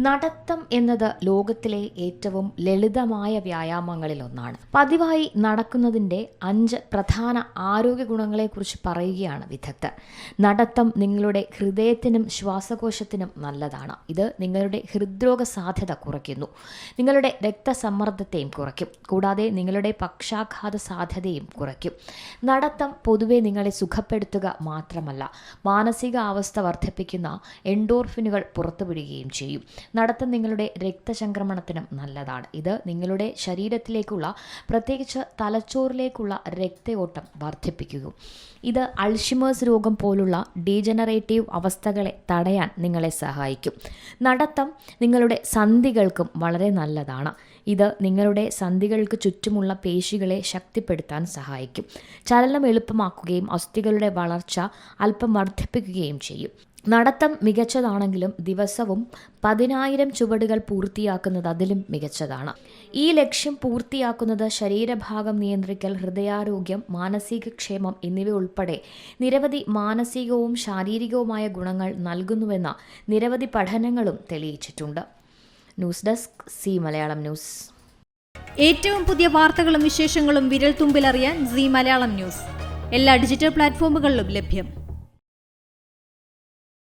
നടത്തം എന്നത് ലോകത്തിലെ ഏറ്റവും ലളിതമായ വ്യായാമങ്ങളിലൊന്നാണ്. പതിവായി നടക്കുന്നതിൻ്റെ 5 പ്രധാന ആരോഗ്യ ഗുണങ്ങളെക്കുറിച്ച് പറയുകയാണ് വിദഗ്ധർ. നടത്തം നിങ്ങളുടെ ഹൃദയത്തിനും ശ്വാസകോശത്തിനും നല്ലതാണ്. ഇത് നിങ്ങളുടെ ഹൃദ്രോഗ സാധ്യത കുറയ്ക്കുന്നു, നിങ്ങളുടെ രക്തസമ്മർദ്ദത്തെയും കുറയ്ക്കും, കൂടാതെ നിങ്ങളുടെ പക്ഷാഘാത സാധ്യതയും കുറയ്ക്കും. നടത്തം പൊതുവെ നിങ്ങളെ സുഖപ്പെടുത്തുക മാത്രമല്ല, മാനസികാവസ്ഥ വർദ്ധിപ്പിക്കുന്ന എൻഡോർഫിനുകൾ പുറത്തുവിടുകയും ചെയ്യും. നടത്തം നിങ്ങളുടെ രക്തചംക്രമണത്തിനും നല്ലതാണ്. ഇത് നിങ്ങളുടെ ശരീരത്തിലേക്കുള്ള, പ്രത്യേകിച്ച് തലച്ചോറിലേക്കുള്ള രക്തയോട്ടം വർദ്ധിപ്പിക്കുന്നു. ഇത് അൾഷിമേഴ്സ് രോഗം പോലുള്ള ഡീജനറേറ്റീവ് അവസ്ഥകളെ തടയാൻ നിങ്ങളെ സഹായിക്കും. നടത്തം നിങ്ങളുടെ സന്ധികൾക്കും വളരെ നല്ലതാണ്. ഇത് നിങ്ങളുടെ സന്ധികൾക്ക് ചുറ്റുമുള്ള പേശികളെ ശക്തിപ്പെടുത്താൻ സഹായിക്കും. ചലനം എളുപ്പമാക്കുകയും അസ്ഥികളുടെ വളർച്ച അല്പം വർദ്ധിപ്പിക്കുകയും ചെയ്യും. നടത്തം മികച്ചതാണെങ്കിലും ദിവസവും 10,000 ചുവടുകൾ പൂർത്തിയാക്കുന്നത് അതിലും മികച്ചതാണ്. ഈ ലക്ഷ്യം പൂർത്തിയാക്കുന്നത് ശരീരഭാഗം നിയന്ത്രിക്കൽ, ഹൃദയാരോഗ്യം, മാനസിക ക്ഷേമം എന്നിവ ഉൾപ്പെടെ നിരവധി മാനസികവും ശാരീരികവുമായ ഗുണങ്ങൾ നൽകുന്നുവെന്ന നിരവധി പഠനങ്ങളും തെളിയിച്ചിട്ടുണ്ട്. News desk C Malayalam news. ഏറ്റവും പുതിയ വാർത്തകളും വിശേഷങ്ങളും വിരൽ തുമ്പിലറിയാൻ സി മലയാളം ന്യൂസ് എല്ലാ ഡിജിറ്റൽ പ്ലാറ്റ്ഫോമുകളിലും ലഭ്യം.